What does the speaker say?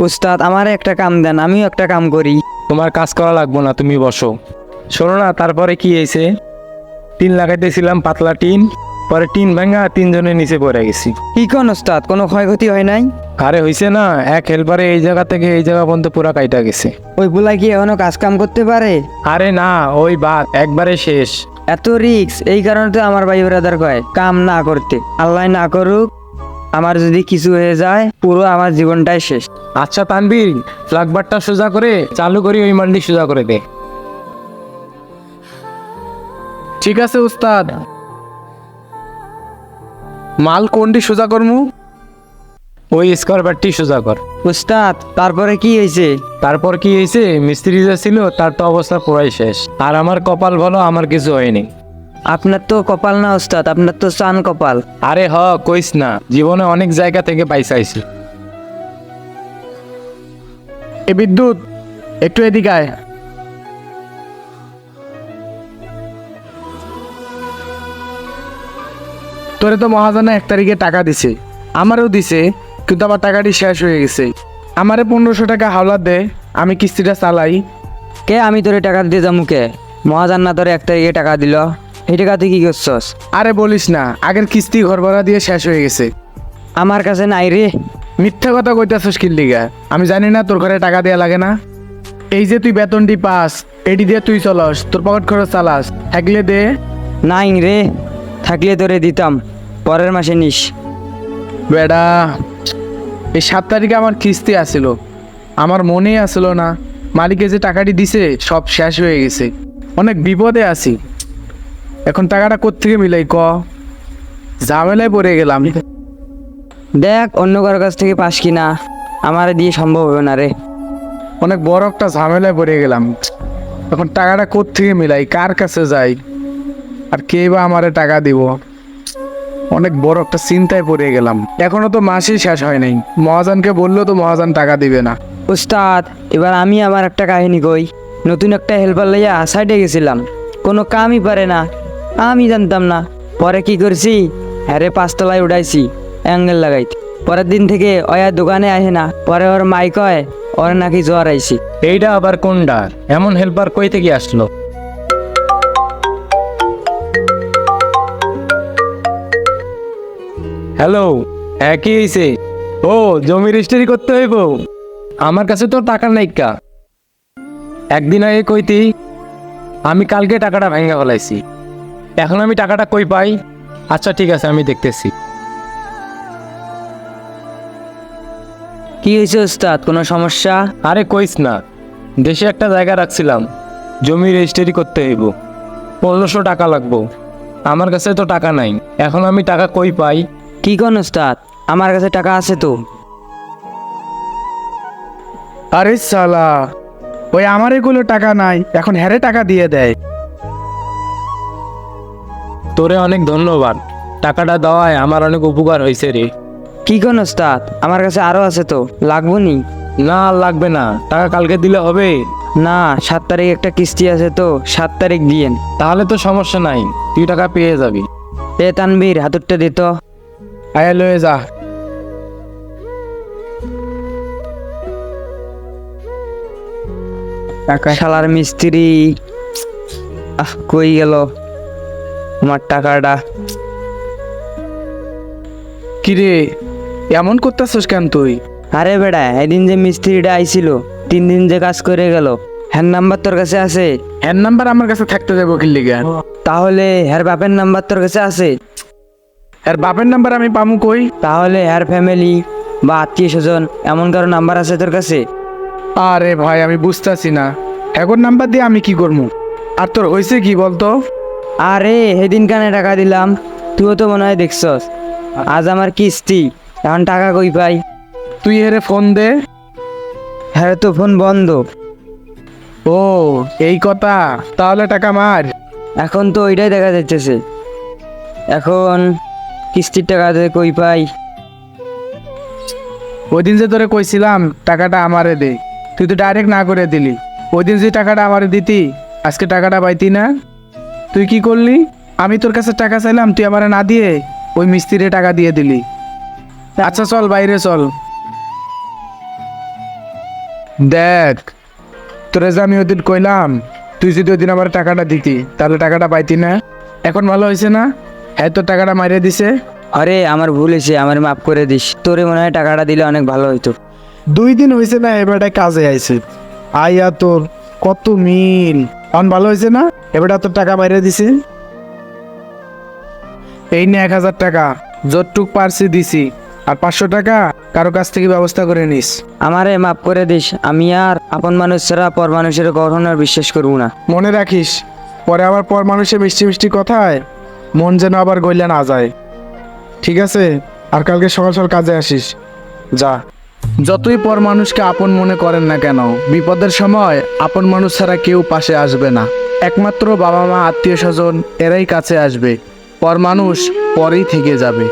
উস্তাদ আমার একটা কাম দেন, আমিও একটা কাম করি। তোমার কাজ করা লাগবো না, তুমি বসো। শোনো না, তারপরে কি হয়েছে? টিন লাগাইতেছিলাম, পাতলা টিন, পরে টিন ভাঙা তিনজনের নিচে পড়ে গেছি। কি কোন উস্তাদ, কোনো ক্ষয়ক্ষতি হয় নাই? আরে হইছে না, এক হেল্পারে এই জায়গা থেকে এই জায়গা পর্যন্ত পুরা কাইটা গেছে। ওই বুলাই কি এখনো কাজ কাম করতে পারে? আরে না, ওই বাদ একবারে শেষ। এত রিক্স, এই কারণে তো আমার ভাই ব্রাদার কয় কাম না করতে। আল্লাহ না করুক, আমার যদি কিছু হয়ে যায় পুরো আমার জীবনটাই শেষ। আচ্ছা তানবীর, ফ্লাগবারটা সোজা করে চালু করি, ওই মালটি সোজা করে দে। ঠিক আছে উস্তাদ। মাল কোনটি সোজা করমু? ওই স্কোয়ার বারটি সোজা কর। উস্তাদ তারপরে কি হয়েছে? তারপর কি হয়েছে, মিস্ত্রি যা ছিল তার তো অবস্থা পুরাই শেষ। আর আমার কপাল ভালো, আমার কিছু হয়নি। আপনার তো কপাল না উস্তাদ, আপনার তো চান কপাল। আরে কইস না, জীবনে অনেক জায়গা থেকে পাইছাইছি। এ বিদ্যুৎ, একটু এদিকে আয়। তোরে তো মহাজনে 1 তারিখে টাকা দিছে, আমারও দিছে, কিন্তু আমার টাকাটি শেষ হয়ে গেছে। আমারে 1500 টাকা হাওলাত দে, আমি কিস্তিটা চালাই। কে আমি তোরে টাকা দিতে যাবো কে? মহাজান না তোরে 1 তারিখে টাকা দিল, এই টাকা তুই কি করছস? আরে বলিস না, আগের কিস্তি ঘর ভাড়া দিয়ে শেষ হয়ে গেছে। আমার কাছে নাই রে। মিথ্যা কথা কইতাছস কি লিগা? আমি জানি না তোর ঘরে টাকা দেয়া লাগে না? এই যে তুই বেতনটি পাস, এটি দিয়ে তুই চলস, তোর পকেট খরচ চালাস, থাকলে দে। নাই রে, থাকলে তোরে দিতাম, পরের মাসে নিস। বেডা, এই 7 তারিখে আমার কিস্তি আসিল, আমার মনেই আসিল না। মালিকে যে টাকাটি দিছে সব শেষ হয়ে গেছে, অনেক বিপদে আছি। এখন টাকাটা কোত্থেকে মিলাই ক? ঝামেলায় পড়ে গেলাম। দেখ অন্য কারো কাছ থেকে পাস কিনা, আমার দিয়ে সম্ভব হবে না রে। অনেক বড় একটা ঝামেলায় পড়ে গেলাম। এখন টাকাটা কোত্থেকে মিলাই, কার কাছে যাই, আর কে বা আমারে টাকা দিব? অনেক বড় একটা চিন্তায় পড়ে গেলাম। এখনো তো মাসই শেষ হয় নাই, মহাজনকে বললেও তো মহাজন টাকা দিবে না। উস্তাদ এবার আমি আমার একটা কাহিনী কই। নতুন একটা হেল্পার লইয়া সাইডে গেছিলাম, কোনো কামই পারে না, আমি জানতাম না। পরে কি করছি, হ্যারে 5 তলায় উঠাইছি অ্যাঙ্গেল লাগাইতে। পরের দিন থেকে ওয়া দোকানে আসে না। পরে ওর মাই কয় ওর নাকি জ্বর আইছি। এইটা আবার কোনটা? এমন হেল্পার কই থেকে আসলো? হ্যালো, কি হয়েছে? ও, জমি রেজিস্ট্রি করতে হইব। আমার কাছে তো টাকা নাইকা। একদিন আগে কইতি, আমি কালকে টাকাটা ভেঙে ফেলাইছি। এখন আমি টাকাটা কই পাই? আচ্ছা ঠিক আছে, আমি দেখতেছি। কি হয়েছে উস্তাদ, কোনো সমস্যা? আরে কইস না, দেশে একটা জায়গা রাখছিলাম, জমি রেজিস্ট্রি করতে হইব, 1500 টাকা লাগবো। আমার কাছে তো টাকা নাই, এখন আমি টাকা কই পাই? কি কোন উস্তাদ, আমার কাছে টাকা আছে তো। আরে সালা, ওই আমার এগুলো টাকা নাই, এখন হ্যারে টাকা দিয়ে দেয়। তোরে অনেক ধন্যবাদ, টাকাটা দেওয়ায় আমার অনেক উপকার হয়েছে রে। কি কোন উস্তাদ, আমার কাছে আরো আছে তো, লাগবো নি? না আর লাগবে না, টাকা কালকে দিলে হবে। না, 7 তারিখ একটা কিস্তি আছে তো, 7 তারিখ দিয়েন। তাহলে তো সমস্যা নাই, তুই টাকা পেয়ে যাবি। এ তানবীর, হাতুরটা দিত। আয়া লয়ে যা। শালার মিস্ত্রি কই গেল আমার টাকাটা? কিরে, এমন করতেছস কেন তুই? আরে বেড়া, এদিন যে মিস্ত্রিটা আইছিল 3 দিন যে কাজ করে গেল, হ্যার নাম্বার তোর কাছে আছে? হ্যার নাম্বার আমার কাছে থাকতে যাবো কি লিগা? তাহলে হ্যার বাপের নাম্বার তোর কাছে আছে? আর বাপের নাম্বার আমি পামু কই? তাহলে হ্যার ফ্যামিলি বা আত্মীয় স্বজন এমন কারো নাম্বার আছে তোর কাছে? আরে ভাই, আমি বুঝতাছি না, এখন নাম্বার দিয়ে আমি কি করবো? আর তোর হয়েছে কি বলতো? আরে সেদিন কানে টাকা দিলাম, তুইও তো মনে হয় দেখছস। আজ আমার কিস্তি, এখন টাকা কই পাই? তুই হেরে ফোন দে। হ্যাঁ তো ফোন বন্ধ। ও, এই কথা, তাহলে টাকা মার। এখন তো ওইটাই দেখা যাচ্ছে, এখন কিস্তির টাকা কই পাই? ওই দিন যে তোরে কইছিলাম টাকাটা আমারে দে, তুই তো ডাইরেক্ট না করে দিলি। ওই দিন যে টাকাটা আমারে দিতি, আজকে টাকাটা পাইতি না। তুই কি করলি? আমি তোর কাছে টাকা চাইলাম, তুই আমারে না দিয়ে ওই মিস্ত্রিরে টাকা দিয়ে দিলি। আচ্ছা চল, বাইরে চল। দেখ, তোরে যে আমি ওদিন কইলাম তুই যদি ওদিন আমার টাকাটা দিতি তাহলে টাকাটা পাইতি না। এখন ভালো হয়েছে না? হ্যাঁ, তোর টাকাটা মারিয়ে দিছে। আরে আমার ভুল হয়েছে, আমার মাফ করে দিস। তোরে মনে হয় টাকাটা দিলে অনেক ভালো হইতো। 2 দিন হয়েছে না এবারটা কাজে আইছে, আইয়া তোর কত মিল। এখন ভালো হয়েছে না? এবারটা তোর টাকা মারিয়ে দিছে। এই নে 1000 টাকা, যতটুক পারছি দিছি, আর 500 টাকা কারো কাছ থেকে ব্যবস্থা করে নিস। আমারে মাফ করে দিস। আমি আর আপন মানুষ ছাড়া পর মানুষের কখনো আর বিশ্বাস করবো না। মনে রাখিস, পরে আবার পর মানুষের মিষ্টি মিষ্টি কথায় মন যেন আবার গইলে না যায়। ঠিক আছে? আর কালকে সকাল সকাল কাজে আসিস। যা। যতই পর মানুষকে আপন মনে করেন না কেন, বিপদের সময় আপন মানুষ ছাড়া কেউ পাশে আসবে না। একমাত্র বাবা মা, আত্মীয় স্বজন এরাই কাছে আসবে, পর মানুষ পরেই থেকে যাবে।